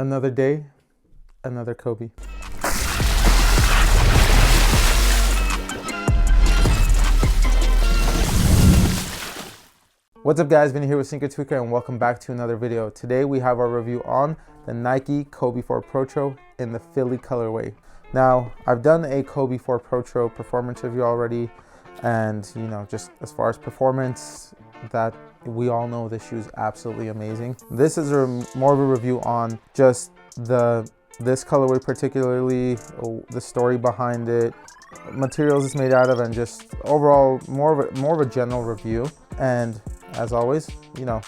Another day, another Kobe. What's up guys, Vinny here with Sinker Tweaker and welcome back to another video. Today we have our review on the Nike Kobe 4 Protro in the Philly colorway. Now, I've done a Kobe 4 Protro performance review already, and you know, just as far as performance, that we all know this shoe is absolutely amazing. This is more of a review on just this colorway, particularly the story behind it, materials it's made out of, and just overall more of a general review. And as always, you know,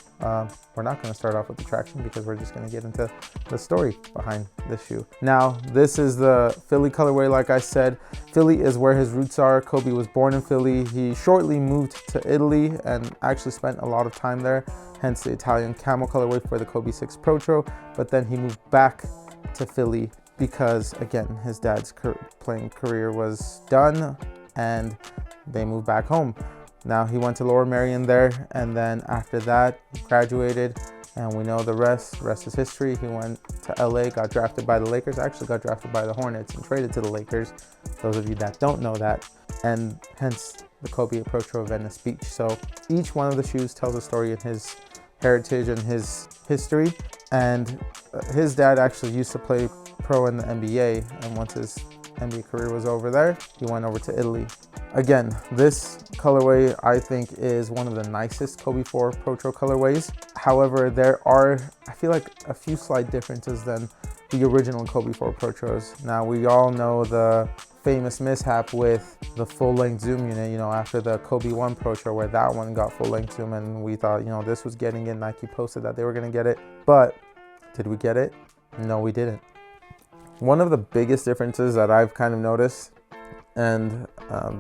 we're not going to start off with the traction because we're just going to get into the story behind this shoe. Now, this is the Philly colorway. Like I said, Philly is where his roots are. Kobe was born in Philly. He shortly moved to Italy and actually spent a lot of time there, hence the Italian camel colorway for the Kobe 6 Protro. But then he moved back to Philly because, again, his dad's playing career was done and they moved back home. Now he went to Lower Merion there, and then after that he graduated, and we know the rest is history. He went to LA, got drafted by the Lakers, actually got drafted by the Hornets and traded to the Lakers, those of you that don't know that, and hence the Kobe Protro of Venice Beach. So each one of the shoes tells a story in his heritage and his history, and his dad actually used to play pro in the NBA, and once his NBA career was over there, he went over to Italy. Again, this colorway I think is one of the nicest Kobe 4 Protro colorways. However, there are, I feel like, a few slight differences than the original Kobe 4 Protros. Now, we all know the famous mishap with the full-length zoom unit, you know, after the Kobe 1 Protro, where that one got full-length zoom, and we thought, you know, this was getting it. Nike posted that they were going to get it, but did we get it? No, we didn't. One of the biggest differences that I've kind of noticed, and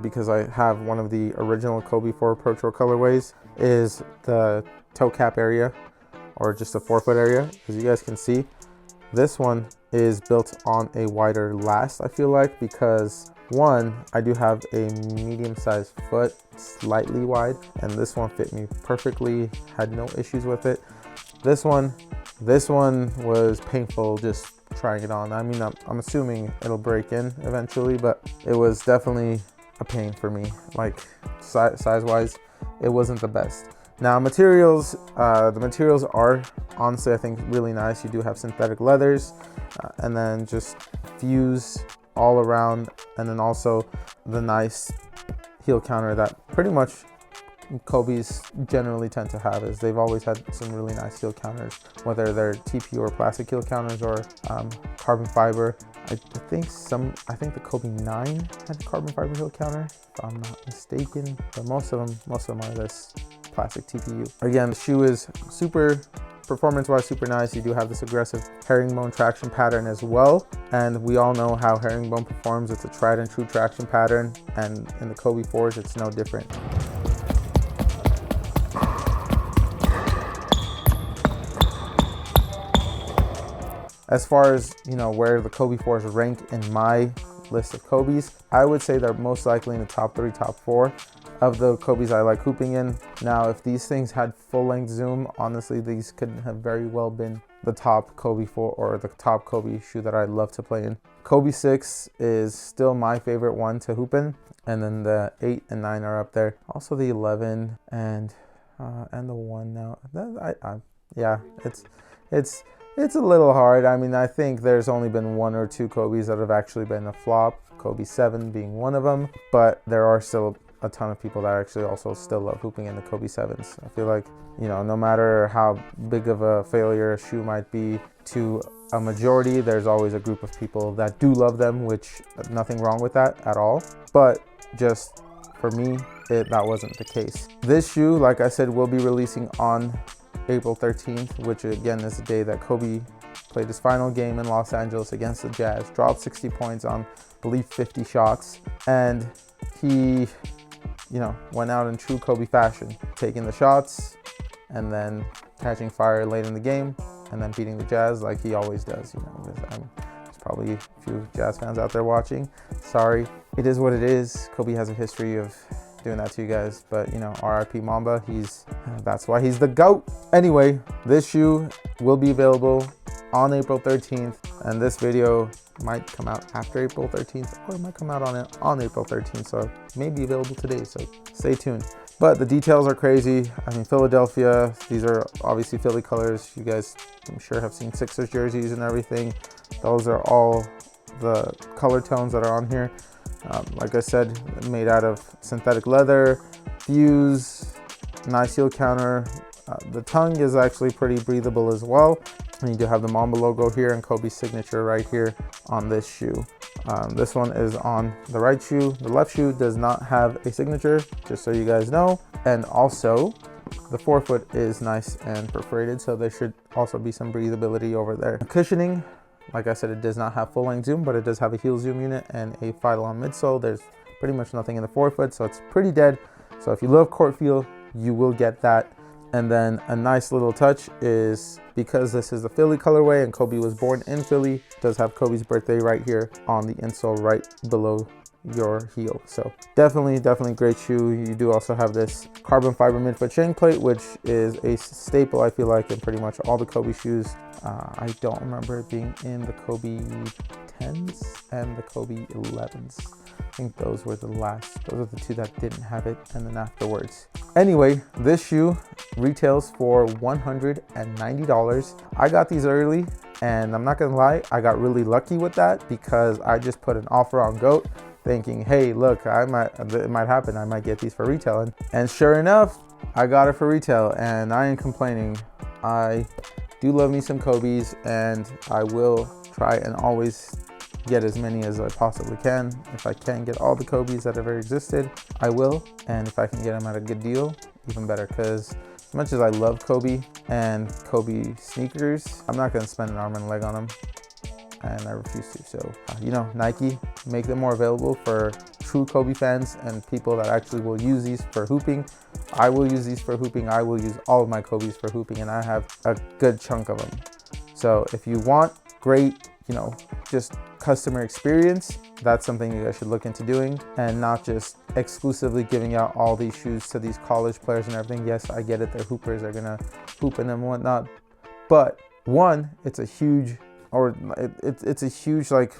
because I have one of the original Kobe 4 Protro colorways, is the toe cap area, or just the forefoot area. As you guys can see, this one is built on a wider last, I feel like, because one, I do have a medium-sized foot, slightly wide, and this one fit me perfectly, had no issues with it. This one was painful just trying it on. I mean, I'm assuming it'll break in eventually, but it was definitely a pain for me. Like size-wise, it wasn't the best. Now, materials, the materials are honestly, I think, really nice. You do have synthetic leathers, and then just fuse all around, and then also the nice heel counter that pretty much Kobe's generally tend to have. Is they've always had some really nice heel counters, whether they're TPU or plastic heel counters or carbon fiber. I think the Kobe 9 had carbon fiber heel counter, if I'm not mistaken, but most of them are this plastic TPU. Again, the shoe is super performance-wise super nice. You do have this aggressive herringbone traction pattern as well, and we all know how herringbone performs. It's a tried and true traction pattern, and in the Kobe 4s it's no different. As far as, you know, where the Kobe 4s rank in my list of Kobe's, I would say they're most likely in the top 3, top 4 of the Kobe's I like hooping in. Now, if these things had full-length zoom, honestly, these could have very well been the top Kobe 4 or the top Kobe shoe that I'd love to play in. Kobe 6 is still my favorite one to hoop in, and then the 8 and 9 are up there. Also the 11 and the 1 now. Yeah, it's a little hard. I mean, I think there's only been 1 or 2 Kobe's that have actually been a flop, Kobe 7 being one of them, but there are still a ton of people that actually also still love hooping in the Kobe 7s. I feel like, you know, no matter how big of a failure a shoe might be to a majority, there's always a group of people that do love them, which nothing wrong with that at all. But just for me, that wasn't the case. This shoe, like I said, will be releasing on April 13th, which again is the day that Kobe played his final game in Los Angeles against the Jazz, dropped 60 points on, I believe, 50 shots, and he, you know, went out in true Kobe fashion, taking the shots and then catching fire late in the game and then beating the Jazz like he always does. You know, there's probably a few Jazz fans out there watching. Sorry, it is what it is. Kobe has a history of doing that to you guys, but you know, RIP Mamba, that's why he's the GOAT. Anyway, this shoe will be available on April 13th, and this video might come out after April 13th, or it might come out on April 13th, so it may be available today, so stay tuned. But the details are crazy. I mean, Philadelphia, these are obviously Philly colors. You guys, I'm sure, have seen Sixers jerseys and everything. Those are all the color tones that are on here. Like I said, made out of synthetic leather, fuse, nice heel counter. The tongue is actually pretty breathable as well. And you do have the Mamba logo here and Kobe's signature right here on this shoe. This one is on the right shoe. The left shoe does not have a signature, just so you guys know. And also, the forefoot is nice and perforated, so there should also be some breathability over there. Cushioning, like I said, it does not have full length zoom, but it does have a heel zoom unit and a Phytalon midsole. There's pretty much nothing in the forefoot, so it's pretty dead. So if you love court feel, you will get that. And then a nice little touch is, because this is the Philly colorway and Kobe was born in Philly, it does have Kobe's birthday right here on the insole right below your heel. So definitely great shoe. You do also have this carbon fiber midfoot shin plate, which is a staple, I feel like, in pretty much all the Kobe shoes. I don't remember it being in the Kobe 10s and the Kobe 11s. I think those were the two that didn't have it, and then afterwards. Anyway, this shoe retails for $190. I got these early, and I'm not gonna lie, I got really lucky with that because I just put an offer on GOAT thinking, hey, look, it might happen, I might get these for retail. And sure enough, I got it for retail, and I ain't complaining. I do love me some Kobe's, and I will try and always get as many as I possibly can. If I can get all the Kobe's that ever existed, I will. And if I can get them at a good deal, even better, because as much as I love Kobe and Kobe sneakers, I'm not gonna spend an arm and a leg on them, and I refuse to. So, you know, Nike, make them more available for true Kobe fans and people that actually will use these for hooping. I will use these for hooping. I will use all of my Kobe's for hooping, and I have a good chunk of them. So if you want great, you know, just customer experience, that's something you guys should look into doing, and not just exclusively giving out all these shoes to these college players and everything. Yes, I get it, they're hoopers, they're gonna hoop in them and whatnot, but one, it's a huge, like,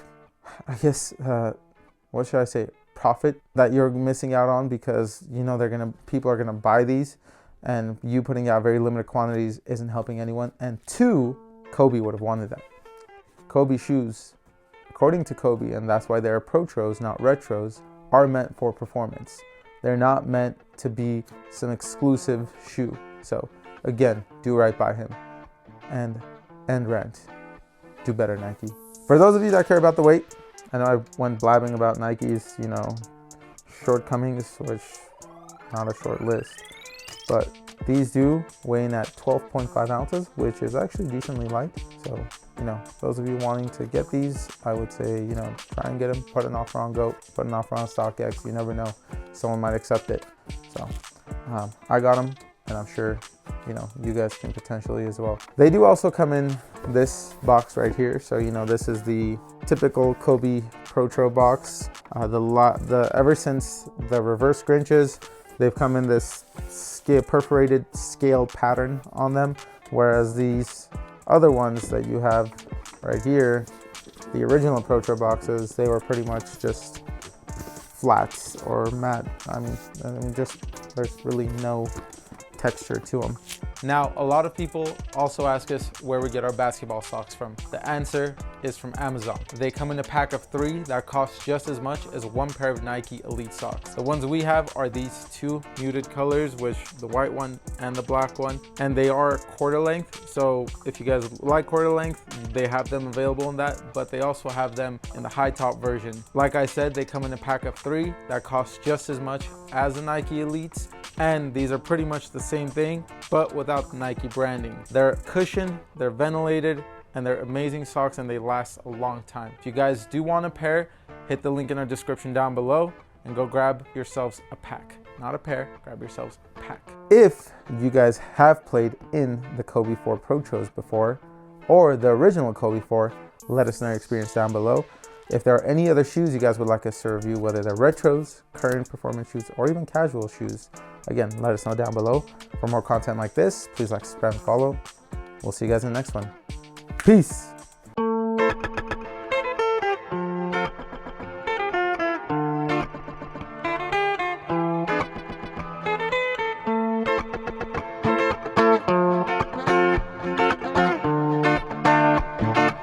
I guess, what should I say, profit that you're missing out on, because you know people are gonna buy these, and you putting out very limited quantities isn't helping anyone. And two, Kobe would have wanted that. Kobe shoes, according to Kobe, and that's why they're Protros, not Retros, are meant for performance. They're not meant to be some exclusive shoe. So again, do right by him. And rant. Do better, Nike. For those of you that care about the weight, I know I went blabbing about Nike's, you know, shortcomings, which not a short list, but these do weigh in at 12.5 ounces, which is actually decently light. So, you know, those of you wanting to get these, I would say, you know, try and get them, put an offer on GOAT, put an offer on StockX. You never know, someone might accept it. So I got them, and I'm sure, you know, you guys can potentially as well. They do also come in this box right here. So, you know, this is the typical Kobe Protro box. Ever since the reverse Grinches, they've come in this perforated scale pattern on them, whereas these other ones that you have right here, the original Protro boxes, they were pretty much just flats or matte. I mean, just there's really no texture to them. Now, a lot of people also ask us where we get our basketball socks from. The answer is from Amazon. They come in a pack of 3 that cost just as much as one pair of Nike Elite socks. The ones we have are these 2 muted colors, which the white one and the black one, and they are quarter length. So if you guys like quarter length, they have them available in that, but they also have them in the high top version. Like I said, they come in a pack of 3 that cost just as much as the Nike Elites, and these are pretty much the same thing, but without the Nike branding. They're cushioned, they're ventilated, and they're amazing socks, and they last a long time. If you guys do want a pair, hit the link in our description down below and go grab yourselves a pack. Not a pair, grab yourselves a pack. If you guys have played in the Kobe 4 Protros before, or the original Kobe 4, let us know your experience down below. If there are any other shoes you guys would like us to review, whether they're retros, current performance shoes, or even casual shoes, again, let us know down below. For more content like this, please like, subscribe, and follow. We'll see you guys in the next one. Peace.